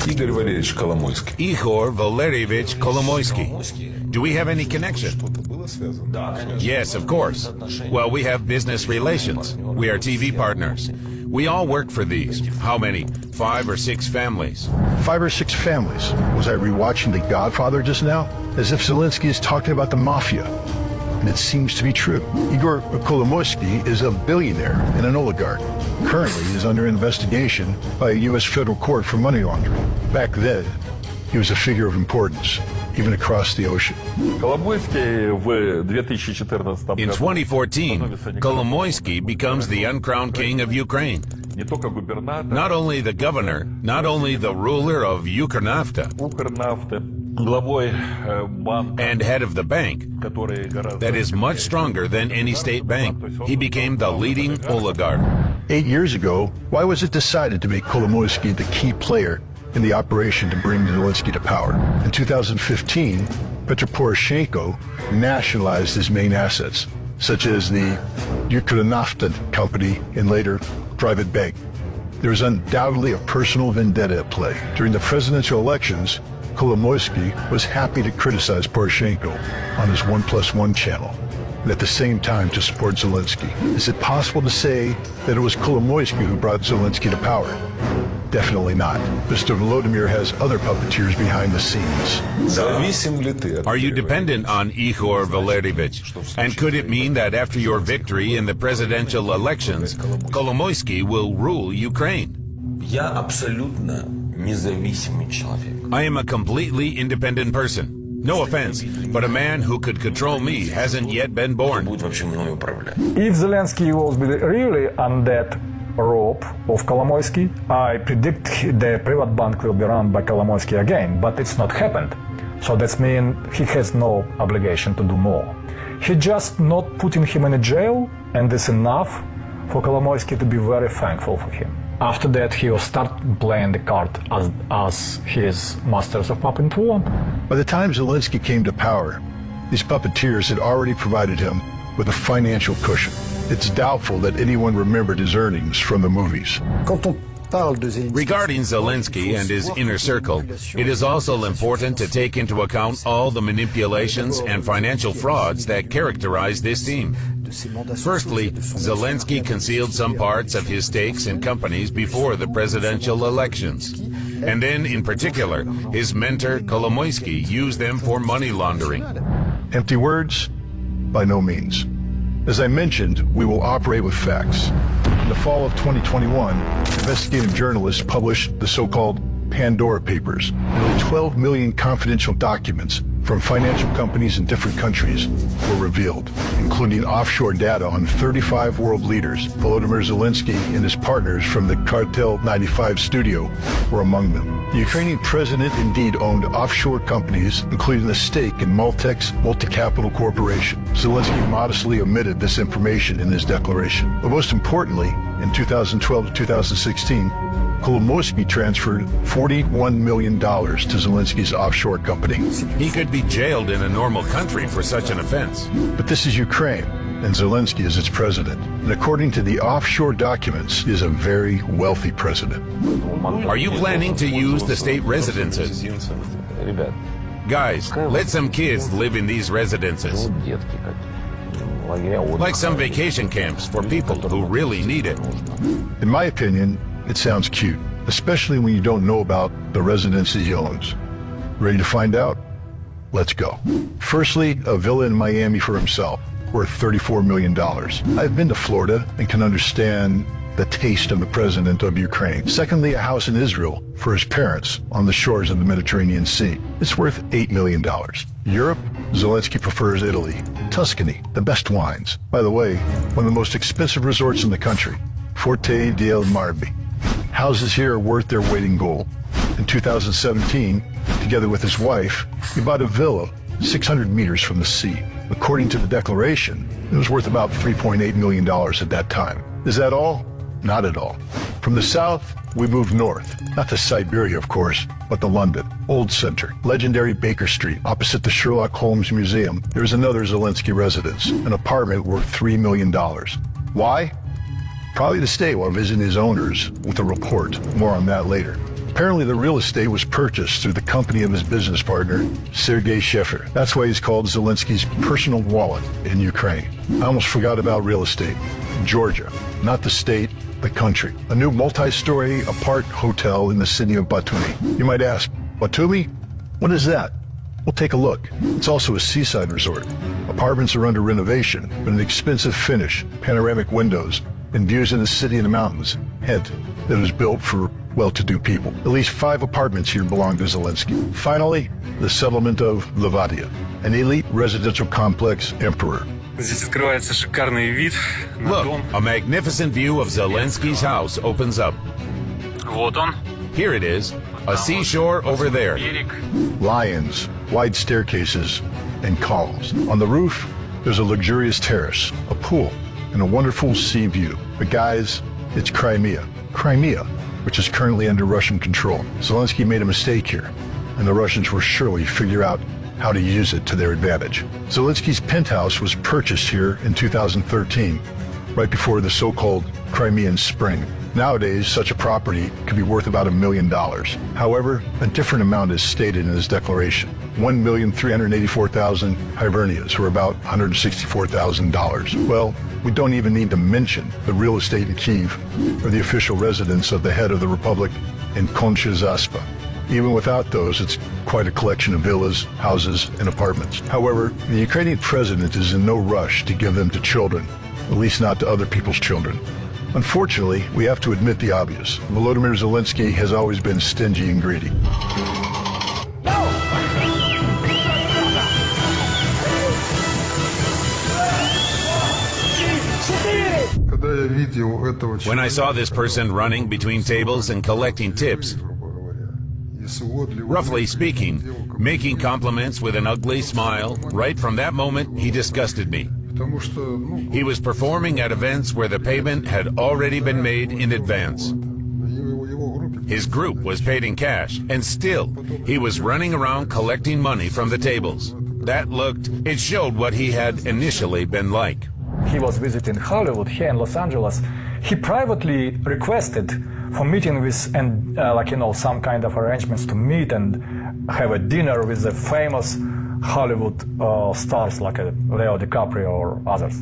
Игорь Валерьевич Коломойский. Ihor Valerievich Kolomoisky. Do we have any connection? Yes, of course. Well, we have business relations. We are TV partners. We all work for these. How many? 5 or 6 families. 5 or 6 families. Was I rewatching The Godfather just now? As if Zelensky is talking about the mafia. And it seems to be true. Igor Kolomoisky is a billionaire and an oligarch. Currently is under investigation by a U.S. federal court for money laundering. Back then, he was a figure of importance, even across the ocean. In 2014, Kolomoisky becomes the uncrowned king of Ukraine. Not only the governor, not only the ruler of Ukernafta, and head of the bank that is much stronger than any state bank. He became the leading oligarch. 8 years ago, why was it decided to make Kolomoisky the key player in the operation to bring Zelensky to power? In 2015, Petro Poroshenko nationalized his main assets, such as the Ukernafta company and later private bank. There is undoubtedly a personal vendetta at play. During the presidential elections, Kolomoisky was happy to criticize Poroshenko on his 1+1 channel, and at the same time to support Zelensky. Is it possible to say that it was Kolomoisky who brought Zelensky to power? Definitely not. Mr. Volodymyr has other puppeteers behind the scenes. Are you dependent on Ihor Valerievich? And could it mean that after your victory in the presidential elections, Kolomoisky will rule Ukraine? I am a completely independent person. No offense, but a man who could control me hasn't yet been born. If Zelensky was really on that rope of Kolomoisky, I predict the private bank will be run by Kolomoisky again, but it's not happened. So that means he has no obligation to do more. He just not putting him in a jail, and it's enough for Kolomoisky to be very thankful for him. After that, he will start playing the card as his masters of puppet war. By the time Zelensky came to power, these puppeteers had already provided him with a financial cushion. It's doubtful that anyone remembered his earnings from the movies. Regarding Zelensky and his inner circle, it is also important to take into account all the manipulations and financial frauds that characterize this team. Firstly, Zelensky concealed some parts of his stakes in companies before the presidential elections. And then, in particular, his mentor Kolomoisky used them for money laundering. Empty words? By no means. As I mentioned, we will operate with facts. In the fall of 2021, investigative journalists published the so-called Pandora Papers. Nearly 12 million confidential documents from financial companies in different countries were revealed, including offshore data on 35 world leaders. Volodymyr Zelensky and his partners from the Cartel 95 studio were among them. The Ukrainian president indeed owned offshore companies, including a stake in Maltex Multi-Capital Corporation. Zelensky modestly omitted this information in his declaration. But most importantly, in 2012 to 2016, Kolomoisky transferred $41 million to Zelensky's offshore company. He could be jailed in a normal country for such an offense. But this is Ukraine, and Zelensky is its president. And according to the offshore documents, he is a very wealthy president. Are you planning to use the state residences? Guys, let some kids live in these residences. Like some vacation camps for people who really need it. In my opinion, it sounds cute, especially when you don't know about the residences he owns. Ready to find out? Let's go. Firstly, a villa in Miami for himself, worth $34 million. I've been to Florida and can understand the taste of the president of Ukraine. Secondly, a house in Israel for his parents on the shores of the Mediterranean Sea. It's worth $8 million. Europe, Zelensky prefers Italy. Tuscany, the best wines. By the way, one of the most expensive resorts in the country, Forte del Marbi. Houses here are worth their weight in gold. In 2017, together with his wife, he bought a villa 600 meters from the sea. According to the declaration, it was worth about $3.8 million at that time. Is that all? Not at all. From the south, we moved north. Not to Siberia, of course, but to London. Old Center, legendary Baker Street, opposite the Sherlock Holmes Museum. There's another Zelensky residence, an apartment worth $3 million. Why? Probably to stay while visiting his owners with a report. More on that later. Apparently the real estate was purchased through the company of his business partner, Sergei Sheffer. That's why he's called Zelensky's personal wallet in Ukraine. I almost forgot about real estate. Georgia, not the state, the country. A new multi-story apart hotel in the city of Batumi. You might ask, Batumi? What is that? Well, take a look. It's also a seaside resort. Apartments are under renovation, but an expensive finish, panoramic windows, and views in the city and the mountains. Hint, that it was built for well-to-do people. At least 5 apartments here belong to Zelensky. Finally, the settlement of Levadia, an elite residential complex emperor. Здесь открывается шикарный вид на Look, дом. a magnificent view of Zelensky's house opens up. Вот он. Here it is, a seashore over there. Берег. Lions, wide staircases, and columns. On the roof, there's a luxurious terrace, a pool, and a wonderful sea view. But guys, it's Crimea. Crimea, which is currently under Russian control. Zelensky made a mistake here, and the Russians will surely figure out how to use it to their advantage. Zelensky's penthouse was purchased here in 2013, right before the so-called Crimean Spring. Nowadays, such a property could be worth about $1 million. However, a different amount is stated in his declaration. 1,384,000 hryvnias, or about $164,000. Well, we don't even need to mention the real estate in Kyiv or the official residence of the head of the republic in Konchezaspa. Even without those, it's quite a collection of villas, houses, and apartments. However, the Ukrainian president is in no rush to give them to children, at least not to other people's children. Unfortunately, we have to admit the obvious. Volodymyr Zelensky has always been stingy and greedy. When I saw this person running between tables and collecting tips, roughly speaking, making compliments with an ugly smile, right from that moment, he disgusted me. He was performing at events where the payment had already been made in advance. His group was paid in cash, and still, he was running around collecting money from the tables. It showed what he had initially been like. He was visiting Hollywood here in Los Angeles. He privately requested for meeting with and some kind of arrangements to meet and have a dinner with the famous Hollywood stars like Leo DiCaprio or others.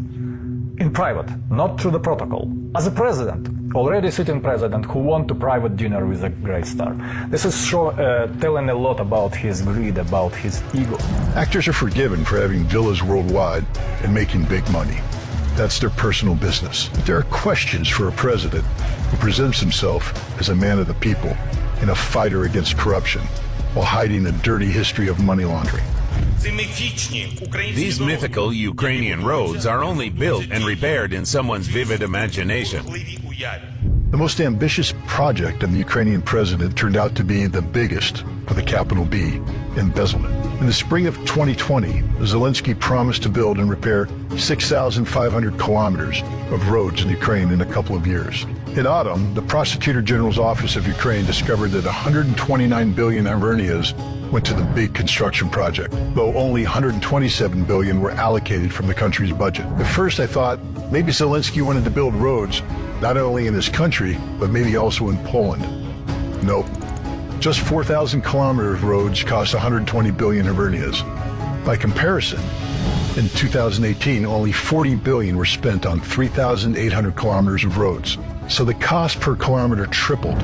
In private, not through the protocol. As a president, already sitting president who wants to private dinner with a great star. This is telling a lot about his greed, about his ego. Actors are forgiven for having villas worldwide and making big money. That's their personal business. But there are questions for a president who presents himself as a man of the people and a fighter against corruption while hiding a dirty history of money laundering. These mythical Ukrainian roads are only built and repaired in someone's vivid imagination. The most ambitious project of the Ukrainian president turned out to be the biggest, with a capital B, embezzlement. In the spring of 2020, Zelensky promised to build and repair 6,500 kilometers of roads in Ukraine in a couple of years. In autumn, the Prosecutor General's Office of Ukraine discovered that 129 billion hryvnias went to the big construction project, though only 127 billion were allocated from the country's budget. At first I thought maybe Zelensky wanted to build roads not only in his country, but maybe also in Poland. Nope. Just 4,000 kilometers of roads cost 120 billion hryvnias. By comparison, in 2018, only 40 billion were spent on 3,800 kilometers of roads. So the cost per kilometer tripled.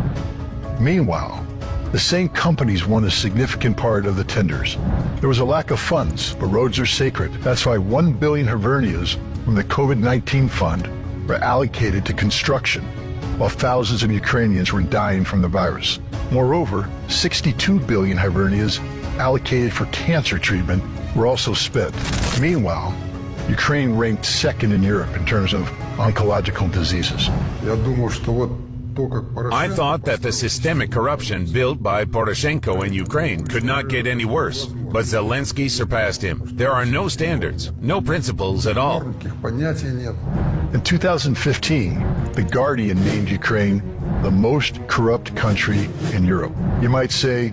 Meanwhile, the same companies won a significant part of the tenders. There was a lack of funds, but roads are sacred. That's why 1 billion hryvnias from the COVID-19 fund were allocated to construction, while thousands of Ukrainians were dying from the virus. Moreover, 62 billion hryvnias allocated for cancer treatment were also spent. Meanwhile, Ukraine ranked second in Europe in terms of oncological diseases. I thought that the systemic corruption built by Poroshenko in Ukraine could not get any worse, but Zelensky surpassed him. There are no standards, no principles at all. In 2015, The Guardian named Ukraine the most corrupt country in Europe. You might say